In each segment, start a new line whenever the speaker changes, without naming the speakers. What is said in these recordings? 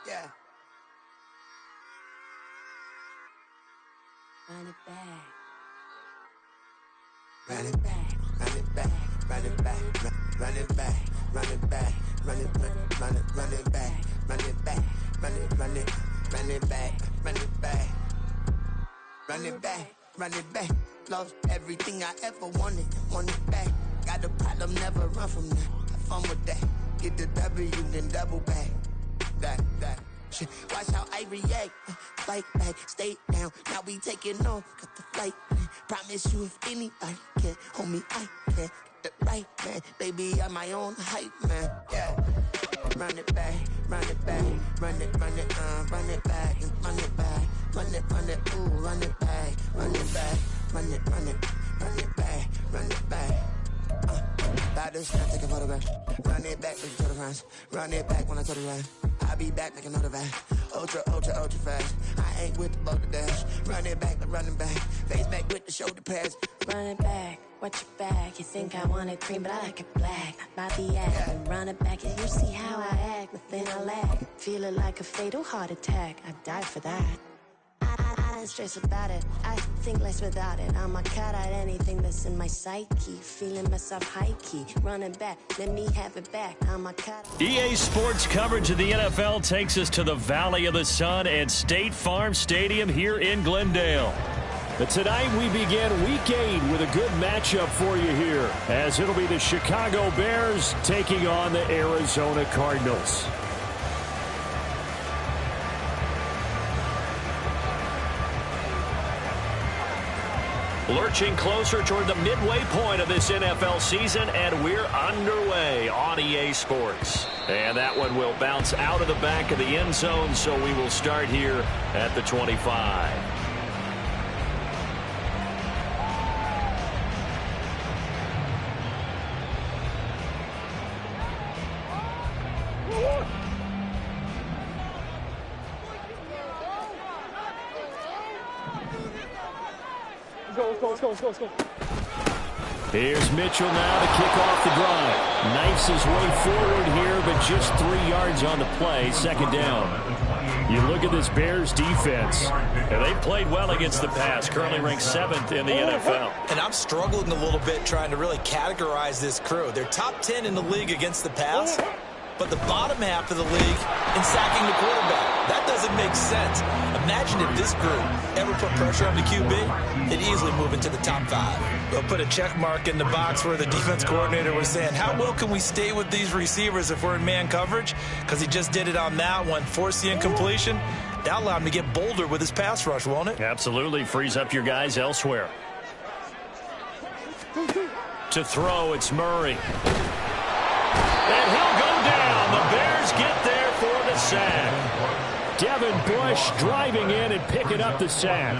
Yeah.
Run it back.
Run it back, run it back, run it back, run it back, run it back, run it back, run it back, run it back, run it back, run it back, run it back, run it back. Lost everything I ever wanted, want it back. Got a problem, never run from that. Have fun with that. Get the W, then double back. That. Shit. Watch how I react. Fight back, stay down. Now we taking on. Got the flight plan. Promise you if anybody can, homie, I can. Get the right man. Baby, I'm my own hype man. Yeah. Run it back, run it back, run it back, and run it back, run it, ooh, run it back, run it back, run it back, run it back. About this time, take a photograph. Run it back, make it to the runs. Run it back when I turn around. I'll be back like another van. Ultra fast. I ain't with the boat to dash. Run it back, but running back. Face back with the shoulder pads.
Run it back, watch your back. You think I want it cream, but I like it black. About the act, and run it back. And you see how I act, nothing I lack. Feeling like a fatal heart attack. I'd die for that. I don't stress about it. I think less without it. I'ma cut out anything that's in my psyche. Feeling myself high key. Running back, let me have it back. I'ma cut out.
EA Sports coverage of the NFL takes us to the Valley of the Sun and State Farm Stadium here in Glendale. But tonight we begin Week 8 with a good matchup for you here, as it'll be the Chicago Bears taking on the Arizona Cardinals. Lurching closer toward the midway point of this NFL season, and we're underway on EA Sports. And that one will bounce out of the back of the end zone, so we will start here at the 25.
Let's go.
Here's Mitchell now to kick off the drive. Knifes his way forward here, but just 3 yards on the play. Second down. You look at this Bears defense, and they've played well against the pass. Currently ranked 7th in the NFL.
And I'm struggling a little bit trying to really categorize this crew. They're top 10 in the league against the pass, but the bottom half of the league in sacking the quarterback. That doesn't make sense. Imagine if this group ever put pressure on the QB, they'd easily move into the top 5. They'll put a check mark in the box where the defense coordinator was saying, how well can we stay with these receivers if we're in man coverage? Because he just did it on that one, forced the incompletion. That allowed him to get bolder with his pass rush, won't it?
Absolutely. Frees up your guys elsewhere. To throw, it's Murray. And he'll go down. The Bears get there for the sack. Devin Bush driving in and picking up the sack.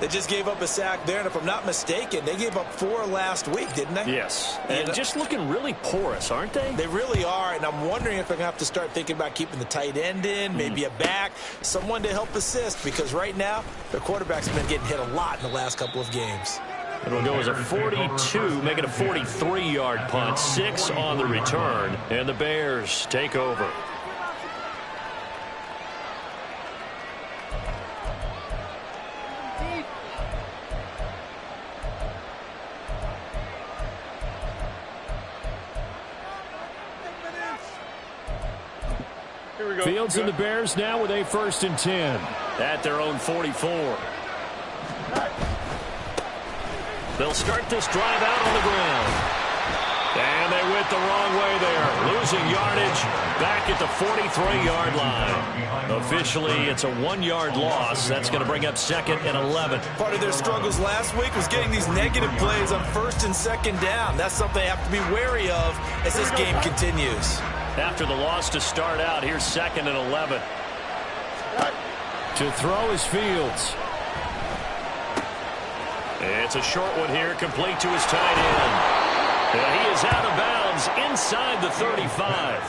They just gave up a sack there, and if I'm not mistaken, they gave up 4 last week, didn't they?
Yes, and just looking really porous, aren't they?
They really are, and I'm wondering if they're going to have to start thinking about keeping the tight end in, maybe a back, someone to help assist, because right now, their quarterback's been getting hit a lot in the last couple of games.
It'll go as a 42, make it a 43-yard punt, 6 on the return, and the Bears take over. Fields and the Bears now with a 1st and 10 at their own 44. They'll start this drive out on the ground. And they went the wrong way there. Losing yardage back at the 43-yard line. Officially, it's a 1-yard loss. That's going to bring up 2nd and 11.
Part of their struggles last week was getting these negative plays on 1st and 2nd down. That's something they have to be wary of as this game continues.
After the loss to start out, here's 2nd and 11. To throw is Fields. It's a short one here, complete to his tight end. And he is out of bounds inside the 35.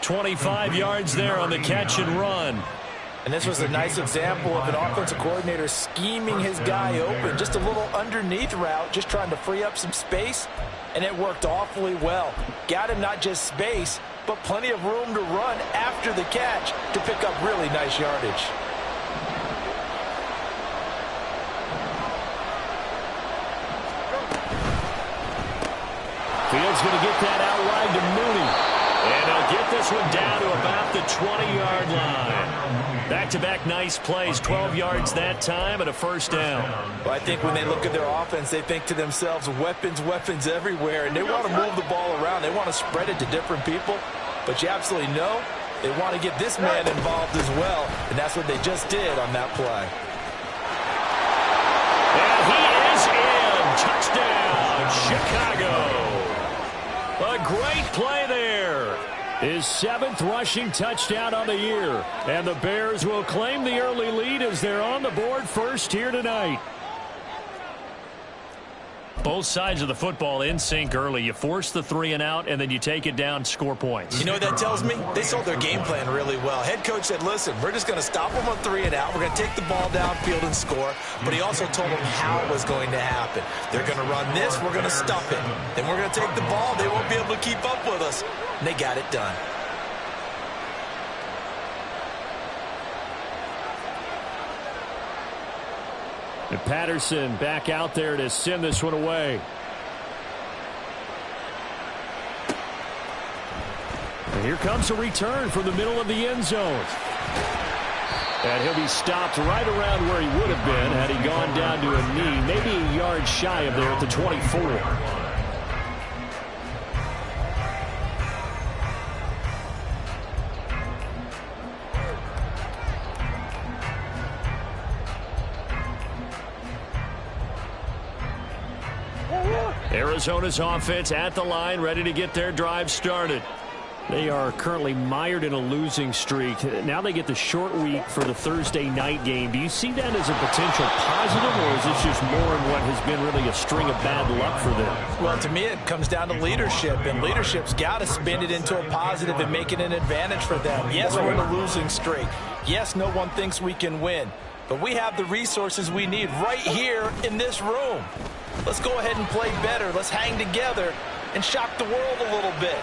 25 yards there on the catch and run.
And this was a nice example of an offensive coordinator scheming his guy open. Just a little underneath route, just trying to free up some space, and it worked awfully well. Got him not just space, but plenty of room to run after the catch to pick up really nice yardage.
Fields going to get that out wide to Mooney. And he'll get this one down to about the 20-yard line. Back-to-back nice plays, 12 yards that time and a first down.
Well, I think when they look at their offense, they think to themselves, weapons, weapons everywhere, and they want to move the ball around. They want to spread it to different people, but you absolutely know they want to get this man involved as well, and that's what they just did on that play.
And he is in. Touchdown, Chicago. A great play there. His 7th rushing touchdown on the year. And the Bears will claim the early lead as they're on the board first here tonight. Both sides of the football in sync early. You force the 3 and out, and then you take it down, score points.
You know what that tells me? They sold their game plan really well. Head coach said, listen, we're just going to stop them on 3 and out. We're going to take the ball downfield and score. But he also told them how it was going to happen. They're going to run this. We're going to stuff it. Then we're going to take the ball. They won't be able to keep up with us. And they got it done.
And Patterson back out there to send this one away. And here comes a return from the middle of the end zone. And he'll be stopped right around where he would have been had he gone down to a knee, maybe a yard shy of there at the 24. Arizona's offense at the line, ready to get their drive started. They are currently mired in a losing streak. Now they get the short week for the Thursday night game. Do you see that as a potential positive, or is this just more in what has been really a string of bad luck for them?
Well, to me, it comes down to leadership, and leadership's got to spin it into a positive and make it an advantage for them. Yes, we're in a losing streak. Yes, no one thinks we can win, but we have the resources we need right here in this room. Let's go ahead and play better. Let's hang together and shock the world a little bit.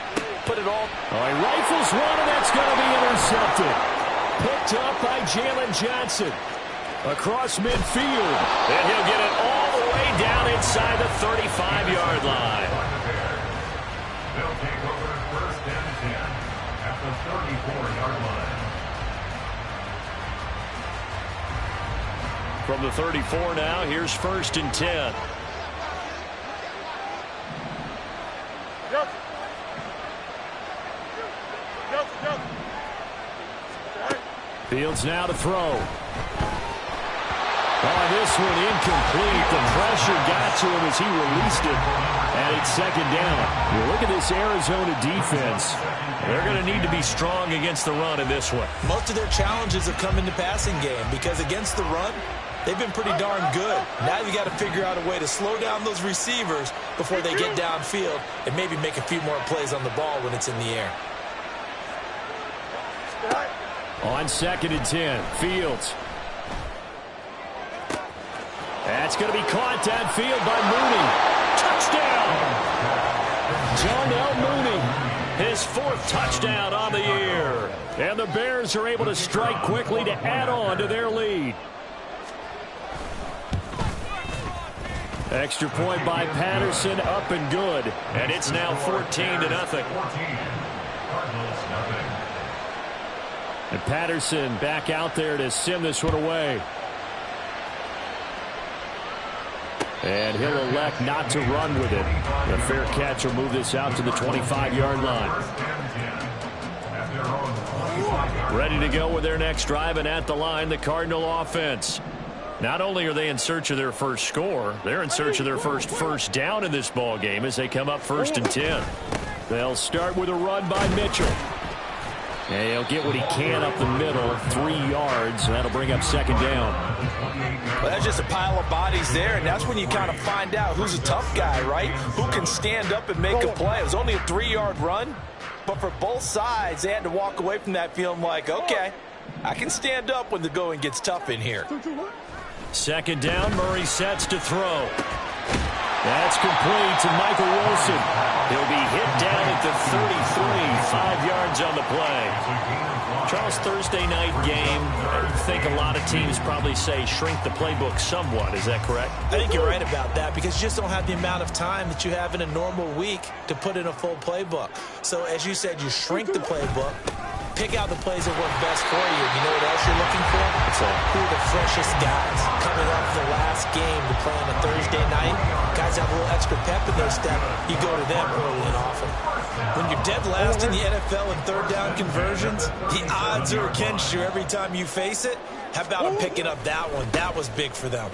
Put it all.
Oh, he rifles one, and that's going to be intercepted. Picked up by Jalen Johnson. Across midfield. And he'll get it all the way down inside the 35-yard line.
They'll take over first and 10 at the 34-yard line.
From the 34 now, here's first and 10. Fields now to throw. Oh, this one incomplete. The pressure got to him as he released it. And it's second down. You look at this Arizona defense. They're going to need to be strong against the run in this one.
Most of their challenges have come in the passing game because against the run, they've been pretty darn good. Now you got to figure out a way to slow down those receivers before they get downfield and maybe make a few more plays on the ball when it's in the air.
On second and 10, Fields. That's going to be caught downfield by Mooney. Touchdown! Darnell Mooney, his 4th touchdown on the year. And the Bears are able to strike quickly to add on to their lead. Extra point by Patterson, up and good. And it's now 14-0. And Patterson back out there to send this one away. And he'll elect not to run with it. A fair catch will move this out to the 25-yard line. Ready to go with their next drive, and at the line, the Cardinal offense. Not only are they in search of their first score, they're in search of their first down in this ball game as they come up first and 10. They'll start with a run by Mitchell. And he'll get what he can up the middle, 3 yards. That'll bring up second down.
Well, that's just a pile of bodies there, and that's when you kind of find out who's a tough guy, right? Who can stand up and make a play. It was only a 3-yard run, but for both sides, they had to walk away from that feeling like, okay, I can stand up when the going gets tough in here.
Second down, Murray sets to throw. That's complete to Michael Wilson. He'll be hit down at the 33, 5 yards on the play. Charles, Thursday night game, I think a lot of teams probably say shrink the playbook somewhat. Is that correct?
I think you're right about that because you just don't have the amount of time that you have in a normal week to put in a full playbook. So, as you said, you shrink the playbook, pick out the plays that work best for you. You know what else you're looking for? Who are the freshest guys coming off the last game to play on a Thursday night? Guys have a little extra pep in their step. You go to them early and often. When you're dead last in the NFL in third down conversions, the odds are against you every time you face it. How about them picking up that one? That was big for them.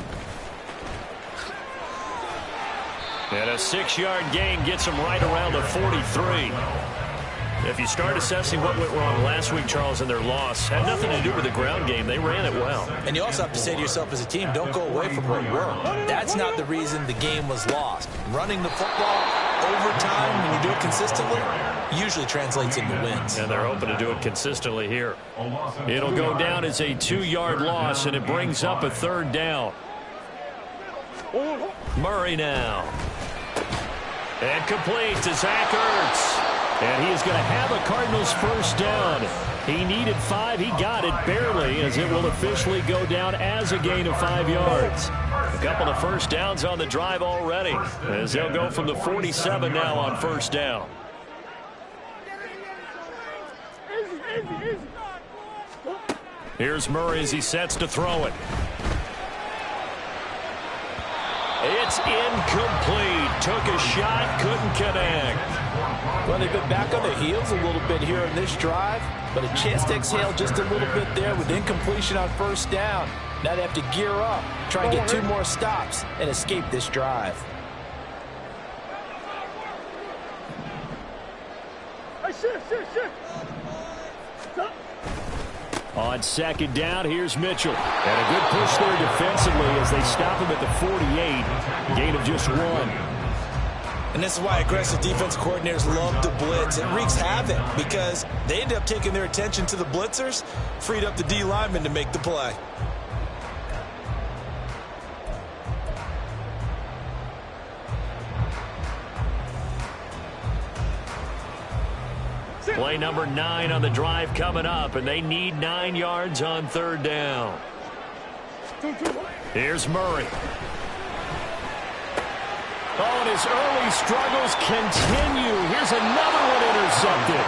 And a 6-yard gain gets them right around the 43. If you start assessing what went wrong last week, Charles, in their loss, had nothing to do with the ground game. They ran it well.
And you also have to say to yourself as a team, don't go away from what worked. That's not the reason the game was lost. Running the football over time, when you do it consistently, usually translates into wins.
And they're hoping to do it consistently here. It'll go down as a 2-yard loss, and it brings up a third down. Murray now. And complete to Zach Ertz. And he is going to have a Cardinals first down. He needed 5. He got it barely, as it will officially go down as a gain of 5 yards. A couple of first downs on the drive already, as they'll go from the 47 now on first down. Here's Murray as he sets to throw it. It's incomplete. Took a shot, couldn't connect.
Well, they've been back on their heels a little bit here in this drive, but a chance to exhale just a little bit there with incompletion on first down. Now they have to gear up, try and get 2 more stops, and escape this drive.
On second down, here's Mitchell. And a good push there defensively as they stop him at the 48. Gain of just 1.
And this is why aggressive defense coordinators love to blitz. It wreaks havoc because they end up taking their attention to the blitzers, freed up the D lineman to make the play.
Play number 9 on the drive coming up, and they need 9 yards on third down. Here's Murray. Oh, and his early struggles continue. Here's another one intercepted.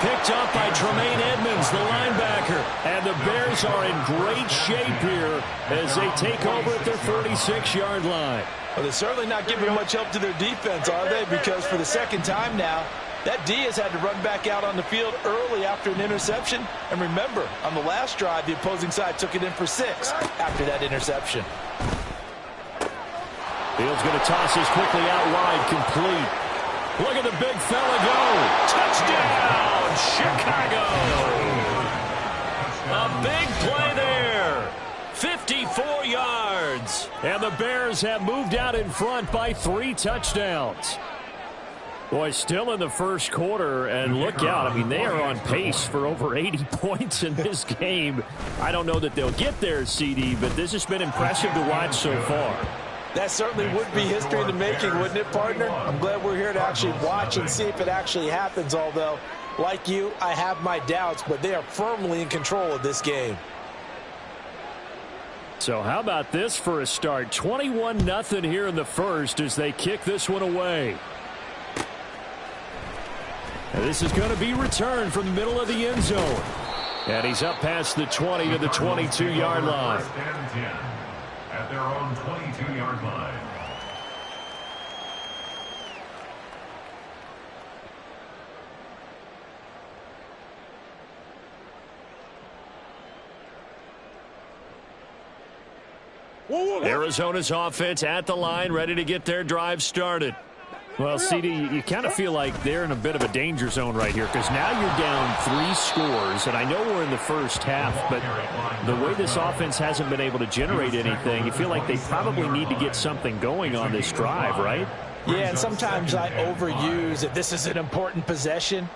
Picked up by Tremaine Edmonds, the linebacker. And the Bears are in great shape here as they take over at their 46-yard line.
Well, they're certainly not giving much help to their defense, are they? Because for the second time now, that D has had to run back out on the field early after an interception. And remember, on the last drive, the opposing side took it in for 6 after that interception.
Fields going to toss this quickly out wide, complete. Look at the big fella go. Touchdown, Chicago. A big play there. 54 yards. And the Bears have moved out in front by 3 touchdowns. Boy, still in the first quarter, and look out. I mean, they are on pace for over 80 points in this game. I don't know that they'll get there, CD, but this has been impressive to watch so far.
That certainly would be history in the making, wouldn't it, partner? I'm glad we're here to actually watch and see if it actually happens, although, like you, I have my doubts, but they are firmly in control of this game.
So how about this for a start? 21-0 here in the first as they kick this one away. And this is going to be returned from the middle of the end zone. And he's up past the 20 to the 22-yard line.
At their own 22-yard line.
Arizona's offense at the line, ready to get their drive started. Well, CD, you kind of feel like they're in a bit of a danger zone right here because now you're down 3 scores, and I know we're in the first half, but the way this offense hasn't been able to generate anything, you feel like they probably need to get something going on this drive, right?
Yeah, and sometimes I overuse that this is an important possession,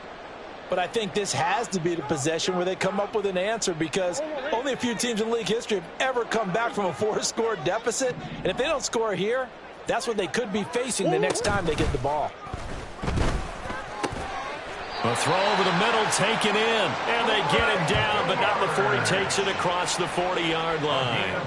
but I think this has to be the possession where they come up with an answer because only a few teams in league history have ever come back from a 4-score deficit, and if they don't score here, That's what they could be facing the next time they get the ball.
A throw over the middle, taken in. And they get him down, but not before he takes it across the 40-yard line.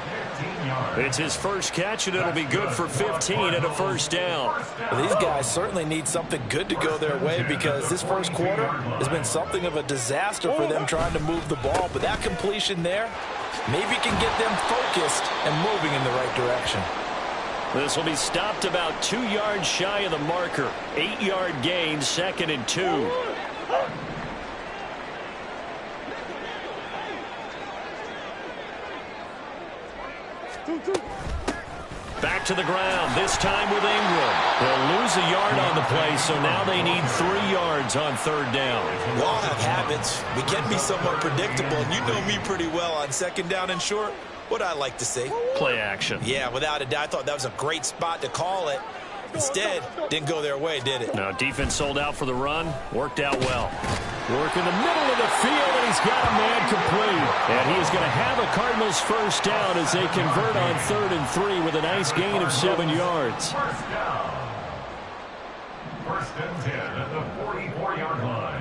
It's his first catch, and it'll be good for 15 and a first down.
Well, these guys certainly need something good to go their way because this first quarter has been something of a disaster for them trying to move the ball. But that completion there maybe can get them focused and moving in the right direction.
This will be stopped about 2 yards shy of the marker. 8-yard gain, 2nd and 2. Back to the ground, this time with Ingram. They'll lose a yard on the play, so now they need 3 yards on 3rd down.
We all have habits. We can be somewhat predictable, and you know me pretty well on 2nd down and short. What I like to say?
Play action.
Yeah, without a doubt, I thought that was a great spot to call it. Instead, didn't go their way, did it?
No, defense sold out for the run. Worked out well. Work in the middle of the field, and he's got a man complete. And he is going to have a Cardinals first down as they convert on 3rd and 3 with a nice gain of 7 yards.
First down. 1st and 10 at the 44-yard line.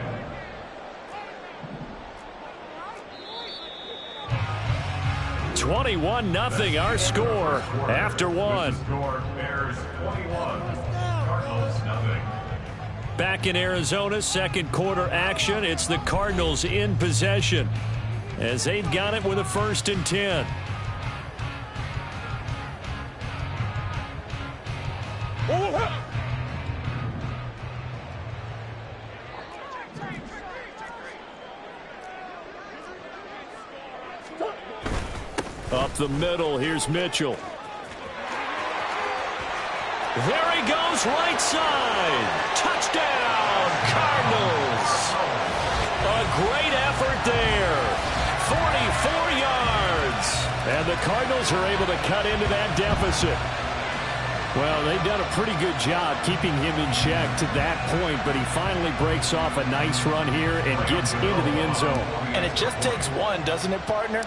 (21-0) our score after one.
Bears 21, Cardinals nothing.
Back in Arizona, 2nd quarter action. It's the Cardinals in possession as they've got it with a 1st and 10. Up the middle, here's Mitchell. There he goes, right side. Touchdown, Cardinals. A great effort there. 44 yards. And the Cardinals are able to cut into that deficit. Well, they've done a pretty good job keeping him in check to that point, but he finally breaks off a nice run here and gets into the end zone.
And it just takes one, doesn't it, partner?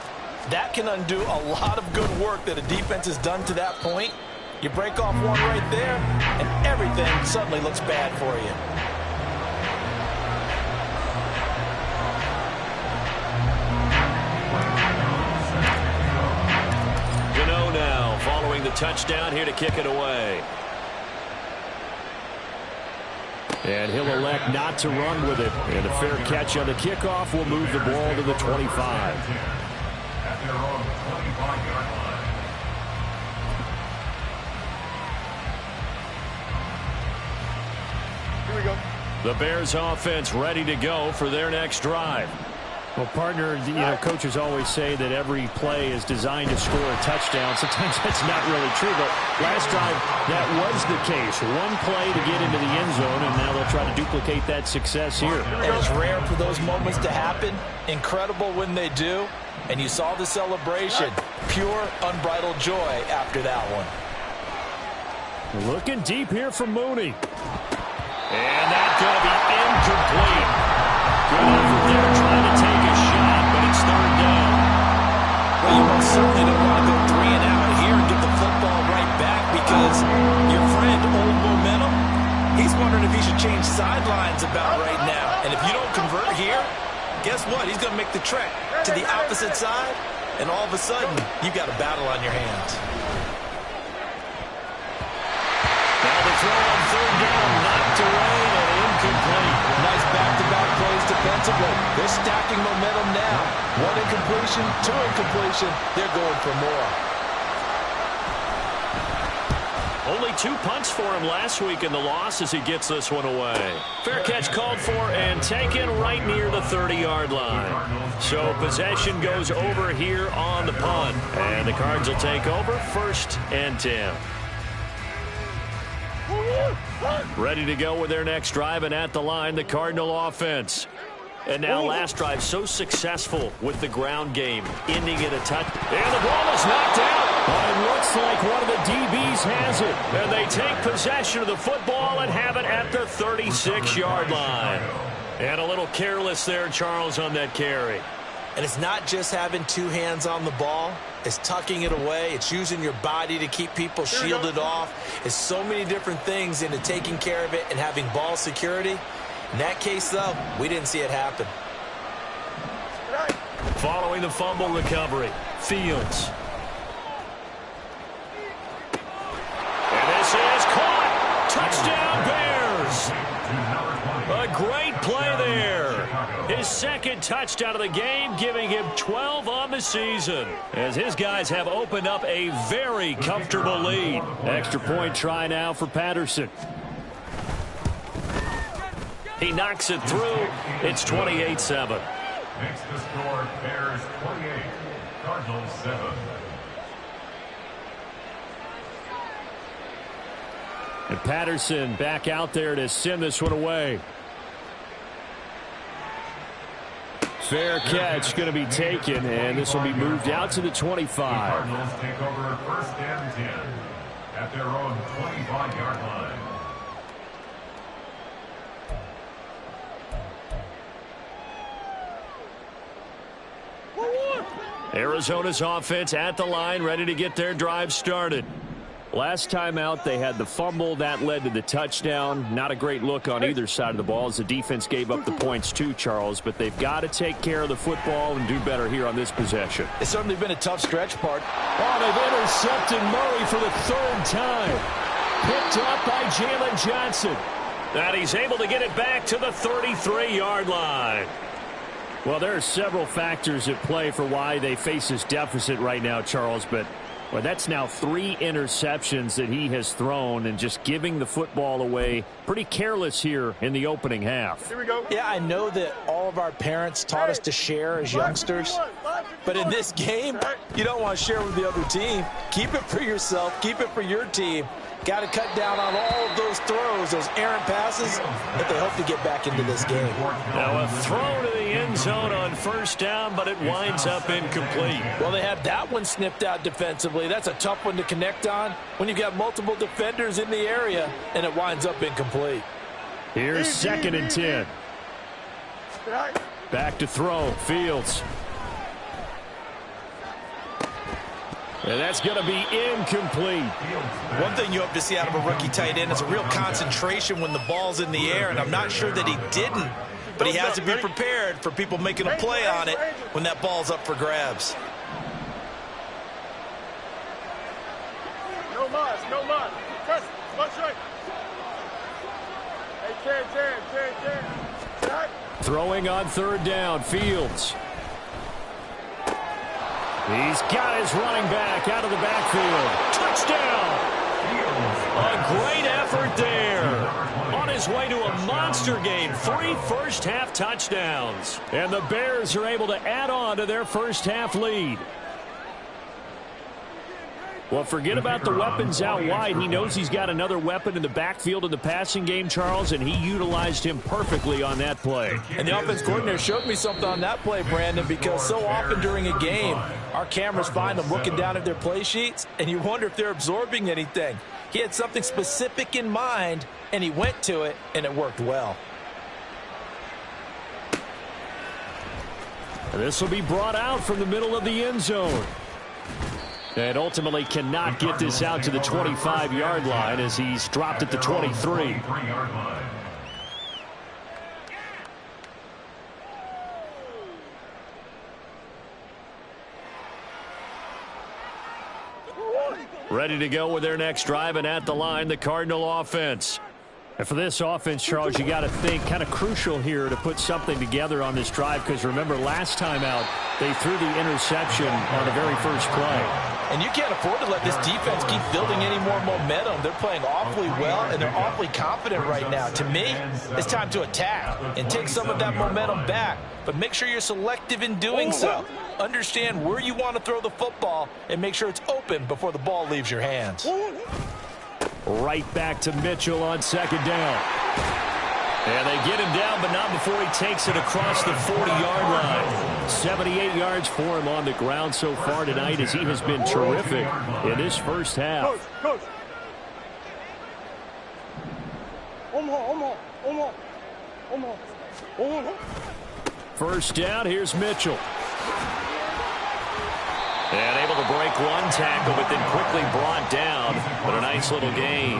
That can undo a lot of good work that a defense has done to that point. You break off one right there, and everything suddenly looks bad for you.
Gano now following the touchdown here to kick it away. And he'll elect not to run with it. And a fair catch on the kickoff will move the ball to the 25.
At their own 25-yard line.
Here we go.
The Bears offense ready to go for their next drive. Well, partner, you know, coaches always say that every play is designed to score a touchdown. Sometimes that's not really true, but last drive that was the case. One play to get into the end zone, and now they'll try to duplicate that success here.
And it's rare for those moments to happen. Incredible when they do. And you saw the celebration. Pure, unbridled joy after that one.
Looking deep here from Mooney. And that's going to be incomplete. Good effort there trying to take a shot, but it's 3rd down.
Well, you most certainly don't want to go 3 and out here and get the football right back because your friend, Old Momentum, he's wondering if he should change sidelines about right now. And if you don't convert here, guess what? He's going to make the trek to the opposite side, and all of a sudden, you've got a battle on your hands.
Now the throw on 3rd down, knocked away and incomplete.
Nice back-to-back plays defensively. They're stacking momentum now. 1 incompletion, 2 incompletion. They're going for more.
Only 2 punts for him last week in the loss as he gets this one away. Fair catch called for and taken right near the 30-yard line. So possession goes over here on the punt. And the Cards will take over 1st and 10. Ready to go with their next drive, and at the line, the Cardinal offense. And now last drive so successful with the ground game, ending in a touch. And the ball is knocked out. It looks like one of the DBs has it. And they take possession of the football and have it at the 36-yard line. And a little careless there, Charles, on that carry.
And it's not just having two hands on the ball. It's tucking it away. It's using your body to keep people shielded off. It's so many different things into taking care of it and having ball security. In that case, though, we didn't see it happen.
Following the fumble recovery, Fields. And this is caught. Touchdown, Bears. A great play there. His second touchdown of the game, giving him 12 on the season, as his guys have opened up a very comfortable lead. Extra point try now for Patterson. He knocks it through. It's 28-7.
Makes the score Bears 28, Cardinals 7.
And Patterson back out there to send this one away. Fair catch going to be taken, and this will be moved out to the 25.
The Cardinals take over first and 10 at their own 25-yard line.
Arizona's offense at the line, ready to get their drive started. Last time out, they had the fumble. That led to the touchdown. Not a great look on either side of the ball as the defense gave up the points too, Charles. But they've got to take care of the football and do better here on this possession.
It's certainly been a tough stretch, part.
Oh, they've intercepted Murray for the third time. Picked up by Jalen Johnson. And he's able to get it back to the 33-yard line. Well, there are several factors at play for why they face this deficit right now, Charles, but well, that's now 3 interceptions that he has thrown and just giving the football away. Pretty careless here in the opening half.
Here we go.
Yeah, I know that all of our parents taught us to share as youngsters, but in this game, you don't want to share with the other team. Keep it for yourself. Keep it for your team. Got to cut down on all of those throws, those errant passes, that they hope to get back into this game.
Now a throw to the end zone on first down, but it winds up incomplete.
Well, they have that one snipped out defensively. That's a tough one to connect on when you've got multiple defenders in the area, and it winds up incomplete.
Here's 2nd and 10. Back to throw, Fields. And that's going to be incomplete.
One thing you hope to see out of a rookie tight end is a real concentration when the ball's in the air, and I'm not sure that he didn't, but he has to be prepared for people making a play on it when that ball's up for grabs.
No mas, no mas. Press, watch right. Hey, 10.
Throwing on third down, Fields. He's got his running back out of the backfield. Touchdown! A great effort there. On his way to a monster game. 3 first-half touchdowns. And the Bears are able to add on to their first-half lead. Well, forget about the weapons out wide. He knows he's got another weapon in the backfield in the passing game, Charles, and he utilized him perfectly on that play.
And the offense coordinator showed me something on that play, Brandon, because so often during a game, our cameras find them looking down at their play sheets, and you wonder if they're absorbing anything. He had something specific in mind, and he went to it, and it worked well.
And this will be brought out from the middle of the end zone. And ultimately cannot get this out to the 25-yard line as he's dropped at the 23. Ready to go with their next drive, and at the line, the Cardinal offense. And for this offense, Charles, you got to think kind of crucial here to put something together on this drive, because remember, last time out, they threw the interception on the very first play.
And you can't afford to let this defense keep building any more momentum. They're playing awfully well, and they're awfully confident right now. To me, it's time to attack and take some of that momentum back. But make sure you're selective in doing so. Understand where you want to throw the football and make sure it's open before the ball leaves your hands.
Right back to Mitchell on second down. And they get him down, but not before he takes it across the 40-yard line. 78 yards for him on the ground so far tonight, as he has been terrific in this first half.
Coach.
First down, here's Mitchell. to break one tackle, but then quickly brought down. But a nice little gain.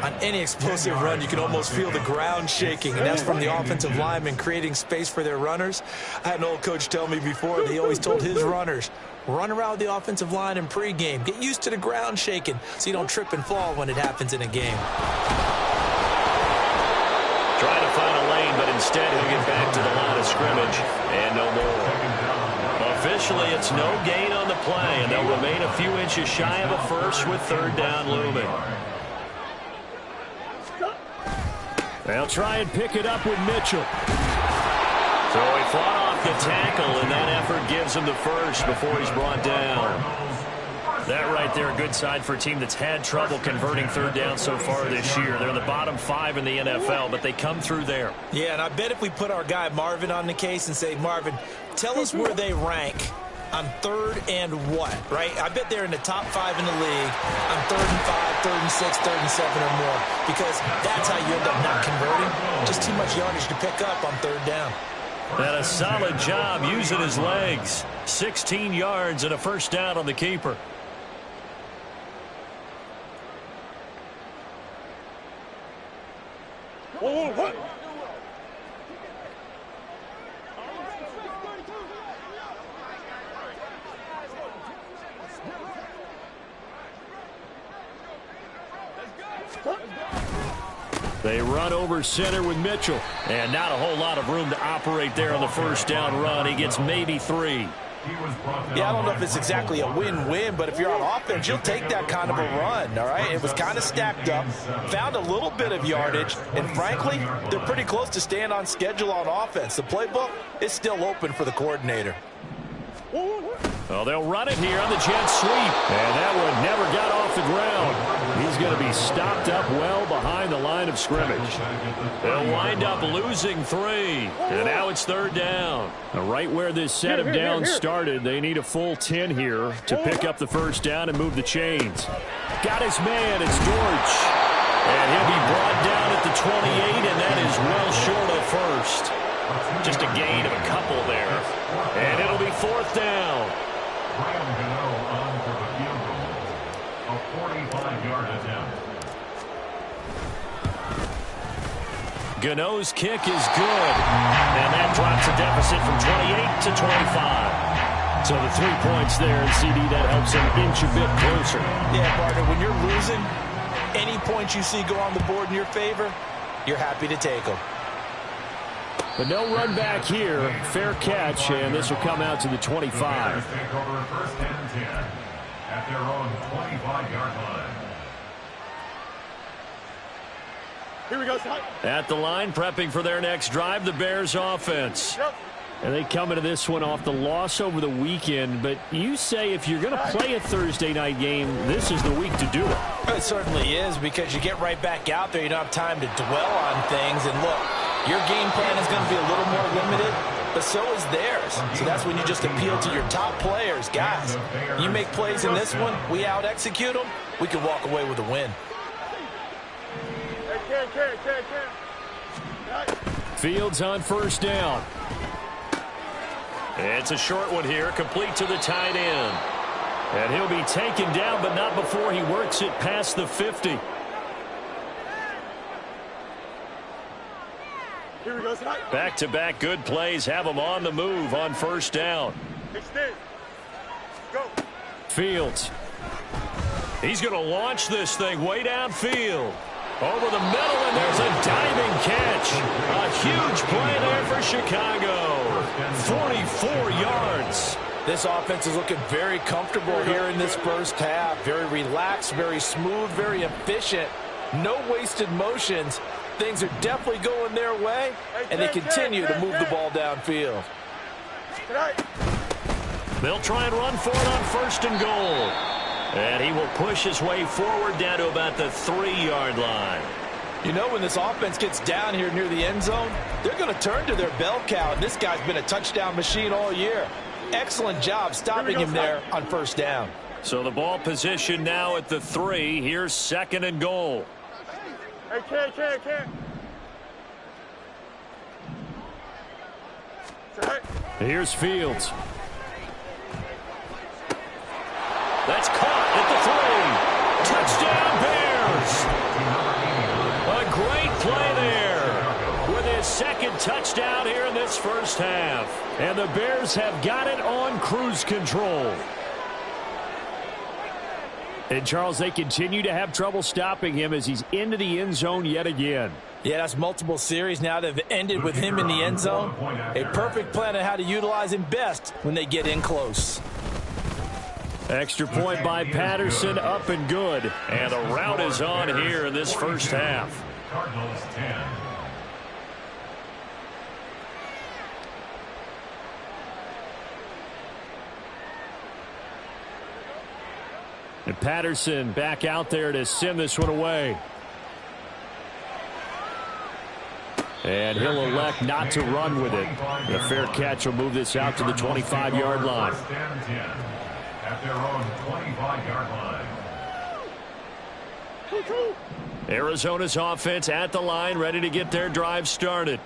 On any explosive run, you can almost feel the ground shaking, and that's from the offensive linemen creating space for their runners. I had an old coach tell me before that he always told his runners, run around the offensive line in pregame. Get used to the ground shaking so you don't trip and fall when it happens in a game.
Trying to find a lane, but instead he'll get back to the line of scrimmage and no more. Officially, it's no gain on the play, and they'll remain a few inches shy of a first with third down looming. They'll try and pick it up with Mitchell. So he fought off the tackle, and that effort gives him the first before he's brought down. That right there, a good sign for a team that's had trouble converting third down so far this year. They're in the bottom 5 in the NFL, but they come through there.
Yeah, and I bet if we put our guy Marvin on the case and say, Marvin, tell us where they rank on third and what, right? I bet they're in the top 5 in the league on 3rd and 5, 3rd and 6, 3rd and 7 or more, because that's how you end up not converting. Just too much yardage to pick up on third down.
And a solid job using his legs. 16 yards and a first down on the keeper.
What?
They run over center with Mitchell. And not a whole lot of room to operate there on the first down run. He gets maybe 3.
Yeah, I don't know if it's exactly a win-win, but if you're on offense, you'll take that kind of a run, all right? It was kind of stacked up, found a little bit of yardage, and frankly, they're pretty close to staying on schedule on offense. The playbook is still open for the coordinator.
Well, they'll run it here on the jet sweep. And that one never got off the ground. He's going to be stopped up well behind the line of scrimmage. They'll wind up losing 3. And now it's third down. Right where this set of downs started, they need a full 10 here to pick up the first down and move the chains. Got his man. It's Dortch. And he'll be brought down at the 28, and that is well short of first. Just a gain of a couple there. And it'll be fourth down.
On for the field goal. A 45-yard attempt.
Gano's kick is good. And that drops the deficit from 28 to 25. So the 3 points there, and CD, that helps him inch a bit closer.
Yeah, partner, when you're losing, any points you see go on the board in your favor, you're happy to take them.
But no run back here. Fair catch, and this will come out to the 25.
Take over first and 10 at their own 25-yard line.
Here we go, son.
At the line, prepping for their next drive, the Bears offense.
Yep.
And they come into this one off the loss over the weekend. But you say if you're going to play a Thursday night game, this is the week to do it.
It certainly is, because you get right back out there. You don't have time to dwell on things. And look, your game plan is going to be a little more limited, but so is theirs. So that's when you just appeal to your top players. Guys, you make plays in this one, we out-execute them, we can walk away with a win.
Fields on first down. It's a short one here, complete to the tight end. And he'll be taken down, but not before he works it past the 50.
Here we go, son.
Back-to-back good plays have him on the move on first down.
Extend. Go.
Fields. He's going to launch this thing way downfield. Over the middle, and there's a diving catch. A huge play there for Chicago. 44 yards.
This offense is looking very comfortable here in this first half. Very relaxed, very smooth, very efficient. No wasted motions. Things are definitely going their way, and they continue to move the ball downfield.
They'll try and run for it on first and goal. And he will push his way forward down to about the 3-yard line.
You know, when this offense gets down here near the end zone, they're going to turn to their bell cow, and this guy's been a touchdown machine all year. Excellent job stopping him there on first down.
So the ball position now at the 3. Here's second and goal.
Hey, can't.
Here's Fields. touchdown here in this first half. And the Bears have got it on cruise control. And, Charles, they continue to have trouble stopping him as he's into the end zone yet again.
Yeah, that's multiple series now that have ended with him in the end zone. A perfect plan on how to utilize him best when they get in close.
Extra point by Patterson, up and good. And the route is on here in this first half.
Cardinals 10.
And Patterson back out there to send this one away. And he'll elect not to run with it. The fair catch will move this out to the 25-yard line.
At their own 25-yard line.
Arizona's offense at the line, ready to get their drive started.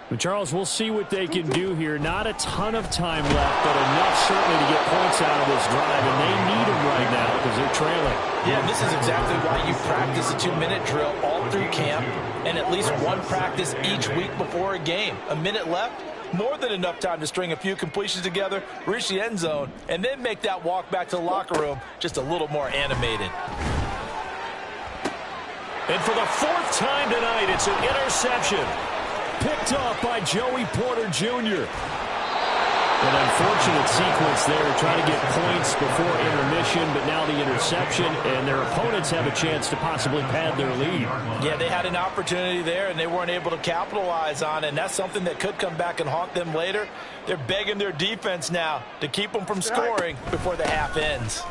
But Charles, we'll see what they can do here. Not a ton of time left, but enough certainly to get points out of this drive, and they need them right now because they're trailing.
Yeah, this is exactly why you practice a 2-minute drill all through camp and at least one practice each week before a game. A minute left, more than enough time to string a few completions together, reach the end zone, and then make that walk back to the locker room just a little more animated.
And for the fourth time tonight, it's an interception. Picked off by Joey Porter Jr. An unfortunate sequence there, trying to get points before intermission, but now the interception, and their opponents have a chance to possibly pad their lead.
Yeah, they had an opportunity there, and they weren't able to capitalize on it, and that's something that could come back and haunt them later. They're begging their defense now to keep them from scoring before the half ends.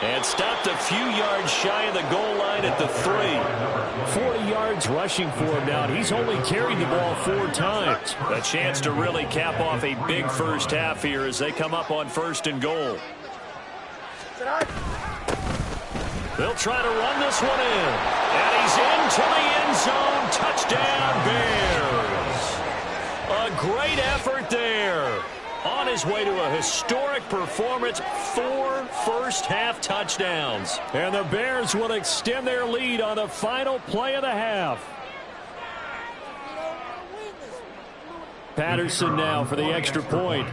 And stopped a few yards shy of the goal line at the 3. 40 yards rushing for him now. He's only carried the ball 4 times. A chance to really cap off a big first half here as they come up on 1st and goal. They'll try to run this one in. And he's into the end zone. Touchdown, Bears. A great effort there. On his way to a historic performance, 4 first-half touchdowns. And the Bears will extend their lead on the final play of the half. Patterson now for the extra point.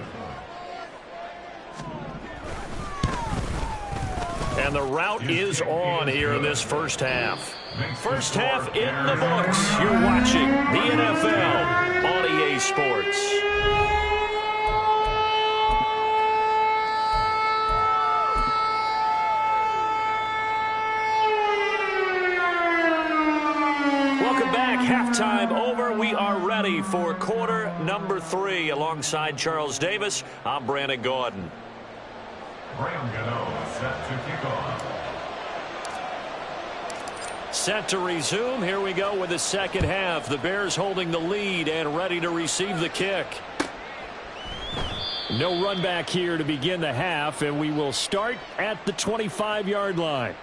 And the route is on here in this first half. First half in the books. You're watching the NFL on EA Sports. Halftime over. We are ready for quarter number 3. Alongside Charles Davis, I'm Brandon Gordon.
Graham Gano set to kick off.
Set to resume. Here we go with the second half. The Bears holding the lead and ready to receive the kick. No run back here to begin the half, and we will start at the 25-yard line.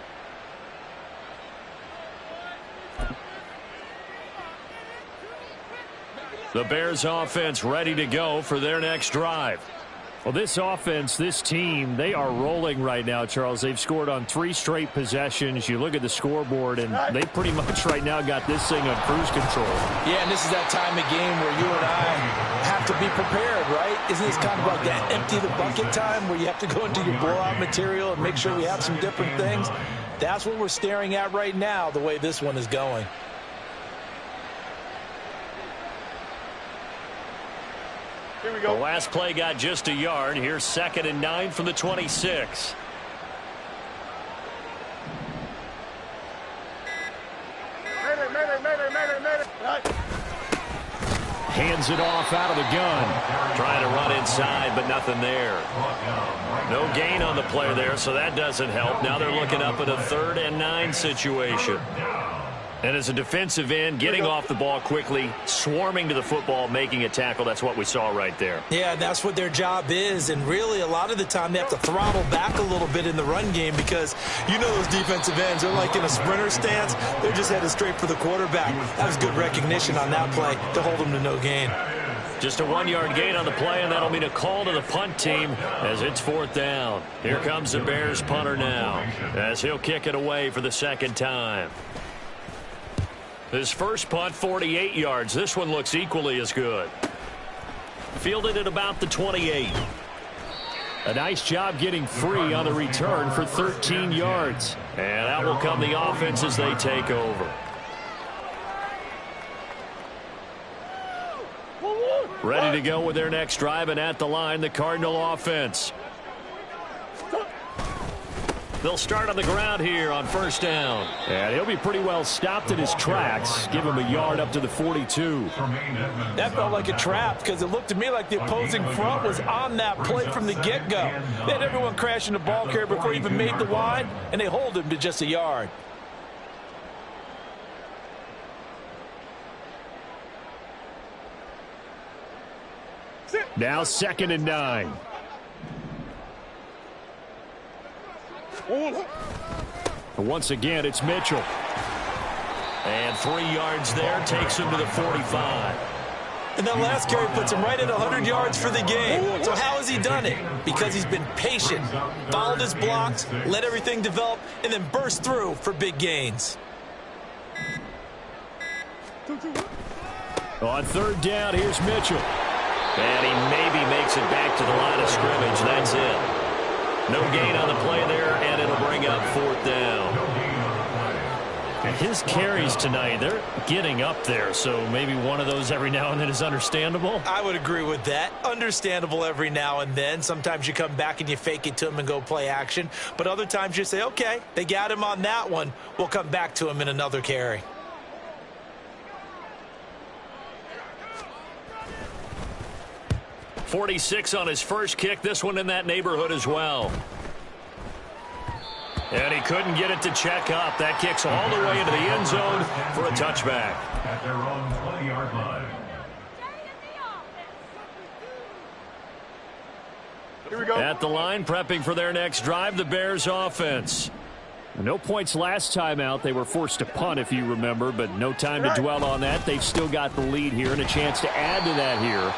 The Bears offense ready to go for their next drive. Well, this offense, this team, they are rolling right now, Charles. They've scored on 3 straight possessions. You look at the scoreboard, and they pretty much right now got this thing on cruise control.
Yeah, and this is that time of game where you and I have to be prepared, right? Isn't this kind of like that empty the bucket time where you have to go into your blowout material and make sure we have some different things? That's what we're staring at right now, the way this one is going.
Here we go.
The last play got just a yard. Here's 2nd and 9 from the 26. Hands it off out of the gun. Trying to run inside, but nothing there. No gain on the play there, so that doesn't help. Now they're looking up at a 3rd and 9 situation. And as a defensive end, getting off the ball quickly, swarming to the football, making a tackle, that's what we saw right there.
Yeah, that's what their job is, and really a lot of the time they have to throttle back a little bit in the run game because you know those defensive ends, they're like in a sprinter stance. They're just headed straight for the quarterback. That was good recognition on that play to hold them to no gain.
Just a 1-yard gain on the play, and that'll mean a call to the punt team as it's 4th down. Here comes the Bears punter now as he'll kick it away for the 2nd time. His first punt, 48 yards. This one looks equally as good. Fielded at about the 28. A nice job getting free on the return for 13 yards. And out will come the offense as they take over. Ready to go with their next drive, and at the line, the Cardinal offense. They'll start on the ground here on first down. And he'll be pretty well stopped in his tracks. Give him a yard up to the 42.
That felt like a trap because it looked to me like the opposing front was on that play from the get-go. They had everyone crashing the ball carrier before he even made the line, and they hold him to just a yard.
Now 2nd and 9. Once again, it's Mitchell. And 3 yards there takes him to the 45.
And that last carry puts him right at 100 yards for the game. So how has he done it? Because he's been patient, followed his blocks, let everything develop, and then burst through for big gains.
On 3rd down, here's Mitchell. And he maybe makes it back to the line of scrimmage. That's it. No gain on the play there, and it'll bring up 4th down. His carries tonight, they're getting up there, so maybe one of those every now and then is understandable.
I would agree with that. Understandable every now and then. Sometimes you come back and you fake it to him and go play action. But other times you say, okay, they got him on that one. We'll come back to him in another carry.
.46 on his first kick. This one in that neighborhood as well. And he couldn't get it to check up. That kicks all the way into the end zone for a touchback.
At their own 20-yard line.
Here we go.
At the line, prepping for their next drive, the Bears offense. No points last time out. They were forced to punt, if you remember, but no time to dwell on that. They've still got the lead here and a chance to add to that here.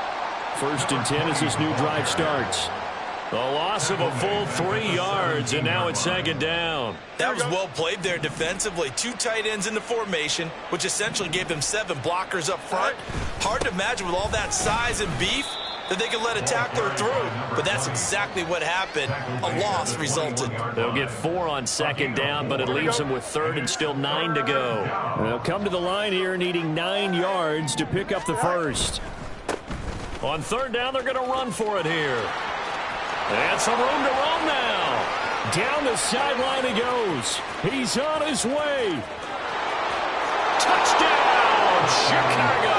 1st and 10 as this new drive starts. The loss of a full 3 yards, and now it's 2nd down.
That was well played there defensively. 2 tight ends in the formation, which essentially gave them 7 blockers up front. Hard to imagine with all that size and beef that they could let a tackler through. But that's exactly what happened. A loss resulted.
They'll get 4 on 2nd down, but it leaves them with 3rd and still 9 to go. They'll come to the line here needing 9 yards to pick up the first. On 3rd down, they're going to run for it here. And some room to roam now. Down the sideline he goes. He's on his way. Touchdown, Chicago.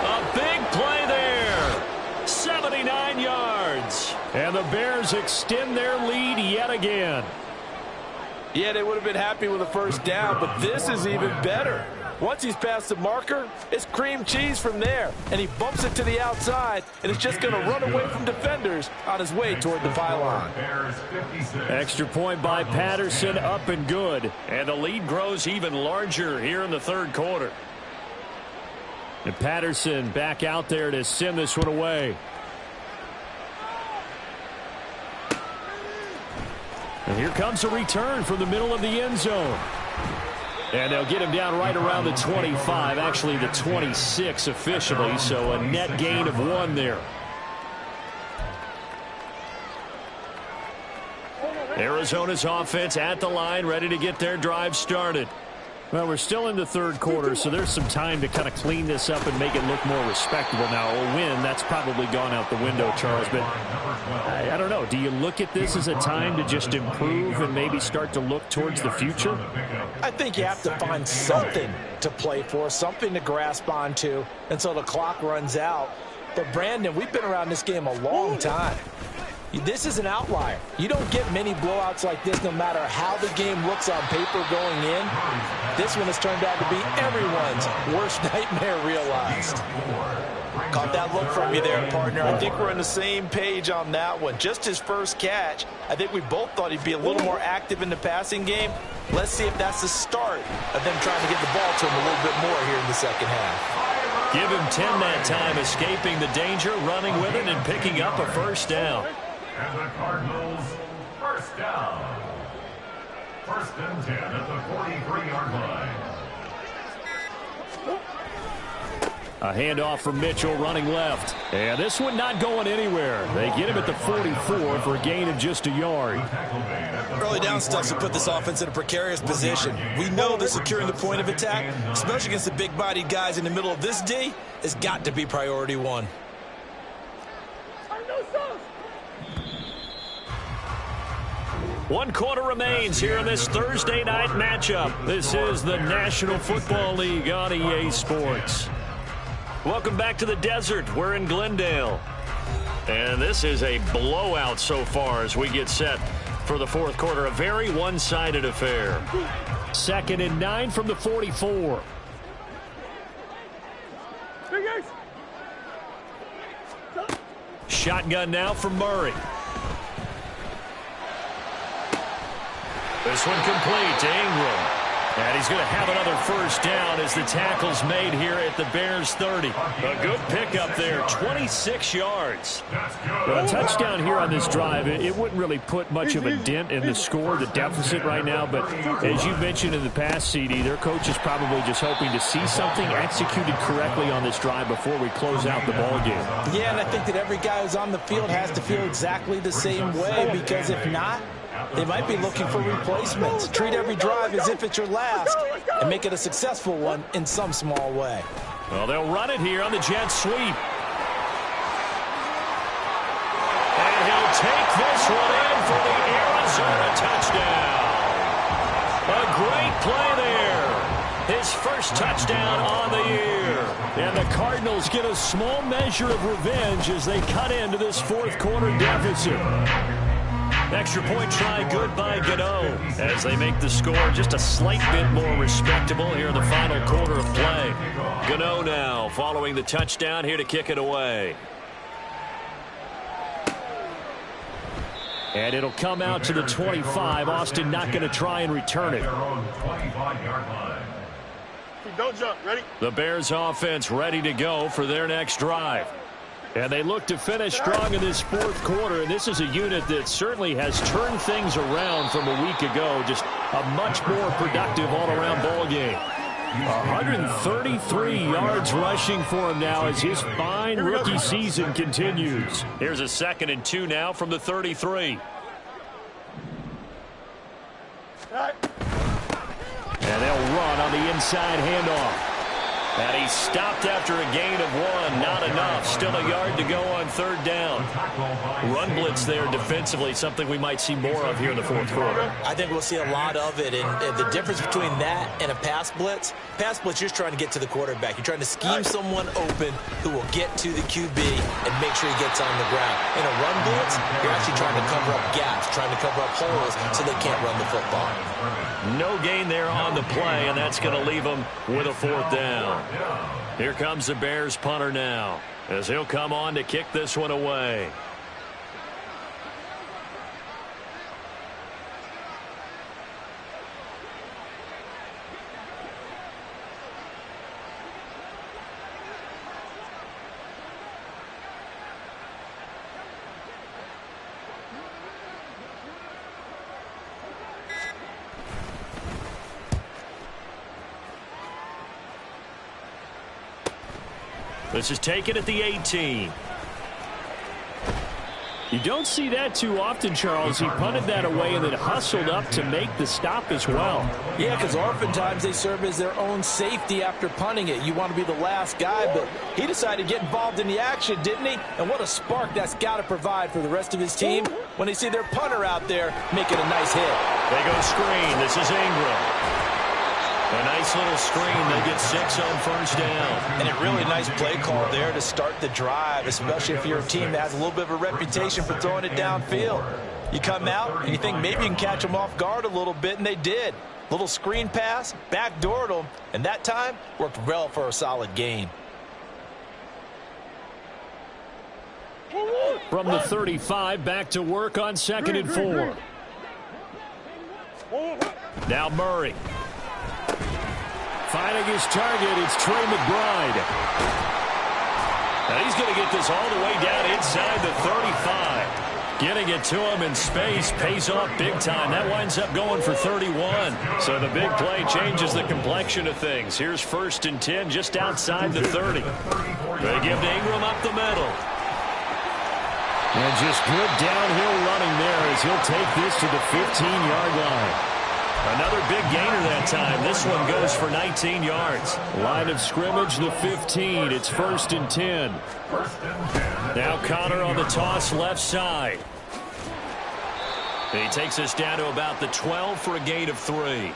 A big play there. 79 yards. And the Bears extend their lead yet again.
Yeah, they would have been happy with a first down, but this is even better. Once he's past the marker, it's cream cheese from there. And he bumps it to the outside, and it's just going to run away from defenders on his way toward the pylon.
Extra point by Patterson, up and good. And the lead grows even larger here in the 3rd quarter. And Patterson back out there to send this one away. And here comes a return from the middle of the end zone. And they'll get him down right around the 25, actually the 26 officially, so a net gain of 1 there. Arizona's offense at the line, ready to get their drive started. Well, we're still in the 3rd quarter, so there's some time to kind of clean this up and make it look more respectable. Now, a win, that's probably gone out the window, Charles, but I don't know. Do you look at this as a time to just improve and maybe start to look towards the future?
I think you have to find something to play for, something to grasp onto until the clock runs out. But, Brandon, we've been around this game a long time. This is an outlier. You don't get many blowouts like this no matter how the game looks on paper going in. This one has turned out to be everyone's worst nightmare realized. Caught that look from you there, partner. I think we're on the same page on that one. Just his first catch. I think we both thought he'd be a little more active in the passing game. Let's see if that's the start of them trying to get the ball to him a little bit more here in the 2nd half.
Give him 10 that time, escaping the danger, running with it, and picking up a first down.
And the Cardinals, first down. 1st and 10 at the 43-yard line.
A handoff from Mitchell running left. And this one not going anywhere. They get him at the 44 for a gain of just a yard.
Early down stuff to put this offense in a precarious position. We know that securing the point of attack, especially against the big-bodied guys in the middle of this D, has got to be priority one.
One quarter remains here in this Thursday night matchup. This is the National Football League on EA Sports. Welcome back to the desert. We're in Glendale. And this is a blowout so far as we get set for the fourth quarter. A very one-sided affair. 2nd and 9 from the 44. Shotgun now from Murray. This one complete to Ingram. And he's going to have another first down as the tackle's made here at the Bears 30. A good pickup there, 26 yards.
Well,
A touchdown here on this drive, it wouldn't really put much of a dent in the score, the deficit right now. But as you mentioned in the past, CD, their coach is probably just hoping to see something executed correctly on this drive before we close out the ballgame.
Yeah, and I think that every guy who's on the field has to feel exactly the same way, because if not, they might be looking for replacements. Treat every drive as if it's your last and make it a successful one in some small way.
Well, they'll run it here on the jet sweep. And he'll take this one in for the Arizona touchdown. A great play there. His first touchdown on the year. And the Cardinals get a small measure of revenge as they cut into this fourth quarter deficit. Extra point try good by Gano as they make the score just a slight bit more respectable here in the final quarter of play. Gano now following the touchdown here to kick it away. And it'll come out to the 25. Austin not going to try and return it.
Don't jump. Ready?
The Bears offense ready to go for their next drive. And they look to finish strong in this fourth quarter. And this is a unit that certainly has turned things around from a week ago. Just a much more productive all-around ball game. 133 yards rushing for him now as his fine rookie season continues. Here's a 2nd and 2 now from the 33. And they'll run on the inside handoff. And he's stopped after a gain of 1. Not enough. Still a yard to go on 3rd down. Run blitz there defensively, something we might see more of here in the fourth quarter.
I think we'll see a lot of it. And the difference between that and a pass blitz, you're just trying to get to the quarterback. You're trying to scheme someone open who will get to the QB and make sure he gets on the ground. In a run blitz, you're actually trying to cover up gaps, trying to cover up holes so they can't run the football.
No gain there on the play, and that's going to leave them with a 4th down. Here comes the Bears punter now as he'll come on to kick this one away. This is taken at the 18. You don't see that too often, Charles. He punted that away and then hustled up to make the stop as well.
Yeah, because oftentimes they serve as their own safety after punting it. You want to be the last guy, but he decided to get involved in the action, didn't he? And what a spark that's got to provide for the rest of his team when they see their punter out there making a nice hit.
They go screen. This is Ingram. A nice little screen. They get 6 on 1st down.
And a really nice play call there to start the drive, especially if you're a team that has a little bit of a reputation for throwing it downfield. You come out and you think maybe you can catch them off guard a little bit, and they did. Little screen pass, backdoored them, and that time worked well for a solid gain.
From the 35, back to work on 2nd and 4. Now Murray. Finding his target, it's Trey McBride. And he's going to get this all the way down inside the 35. Getting it to him in space pays off big time. That winds up going for 31. So the big play changes the complexion of things. Here's 1st and 10 just outside the 30. They give to Ingram up the middle. And just good downhill running there as he'll take this to the 15-yard line. Another big gainer that time. This one goes for 19 yards. Line of scrimmage, the 15. It's 1st and 10. Now Connor on the toss left side. He takes us down to about the 12 for a gain of 3.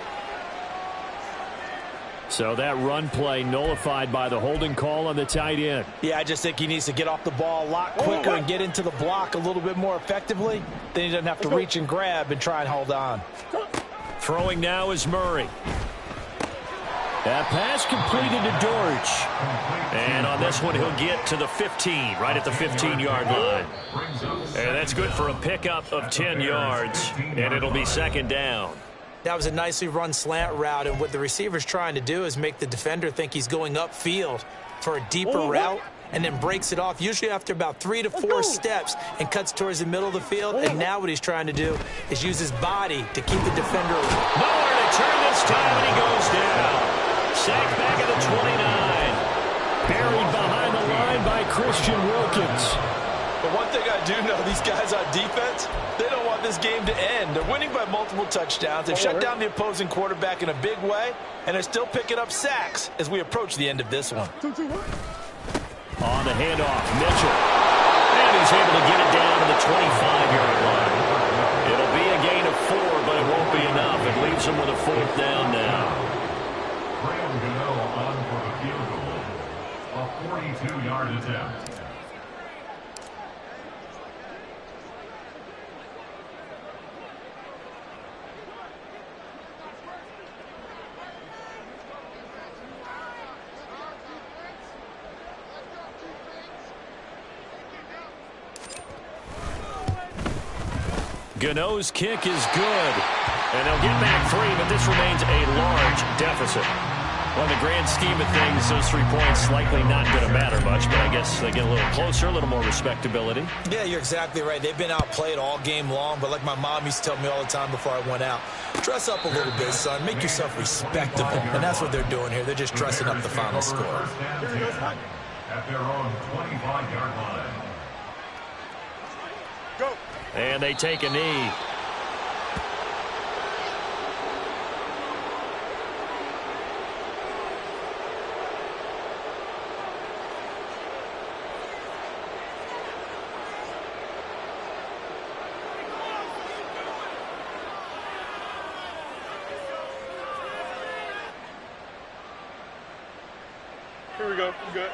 So that run play nullified by the holding call on the tight end.
Yeah, I just think he needs to get off the ball a lot quicker and get into the block a little bit more effectively. Then he doesn't have to reach and grab and try and hold on.
Throwing now is Murray. That pass completed to Dortch. And on this one, he'll get to the 15, right at the 15-yard line. And that's good for a pickup of 10 yards, and it'll be 2nd down.
That was a nicely run slant route, and what the receiver's trying to do is make the defender think he's going upfield for a deeper route, and then breaks it off, usually after about 3 to 4 steps, and cuts towards the middle of the field. And now what he's trying to do is use his body to keep the defender.
Nowhere to turn this time, and he goes down. Sacked back at the 29. Buried behind the line by Christian Wilkins.
But one thing I do know, these guys on defense, they don't want this game to end. They're winning by multiple touchdowns. They've shut down the opposing quarterback in a big way, and they're still picking up sacks as we approach the end of this one.
On the handoff, Mitchell. And he's able to get it down to the 25-yard line. It'll be a gain of 4, but it won't be enough. It leaves him with a 4th down now.
On for the field goal. A 42-yard attempt.
Gano's kick is good. And they'll get back 3, but this remains a large deficit. Well, in the grand scheme of things, those 3 points likely not going to matter much, but I guess they get a little closer, a little more respectability.
Yeah, you're exactly right. They've been outplayed all game long, but like my mom used to tell me all the time before I went out, dress up a little bit, son. Make yourself respectable. And that's what they're doing here. They're just dressing up the final score.
At their own 25-yard line.
Go.
And they take a knee.
Here we go. I'm good.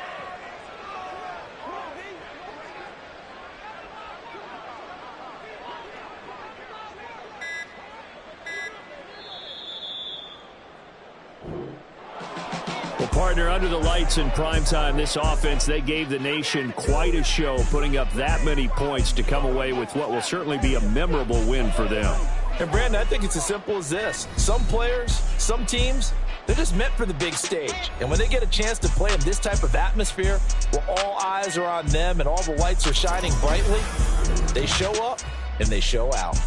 Well, partner, under the lights in primetime, this offense, they gave the nation quite a show, putting up that many points to come away with what will certainly be a memorable win for them.
And, Brandon, I think it's as simple as this. Some players, some teams, they're just meant for the big stage. And when they get a chance to play in this type of atmosphere where all eyes are on them and all the lights are shining brightly, they show up and they show out.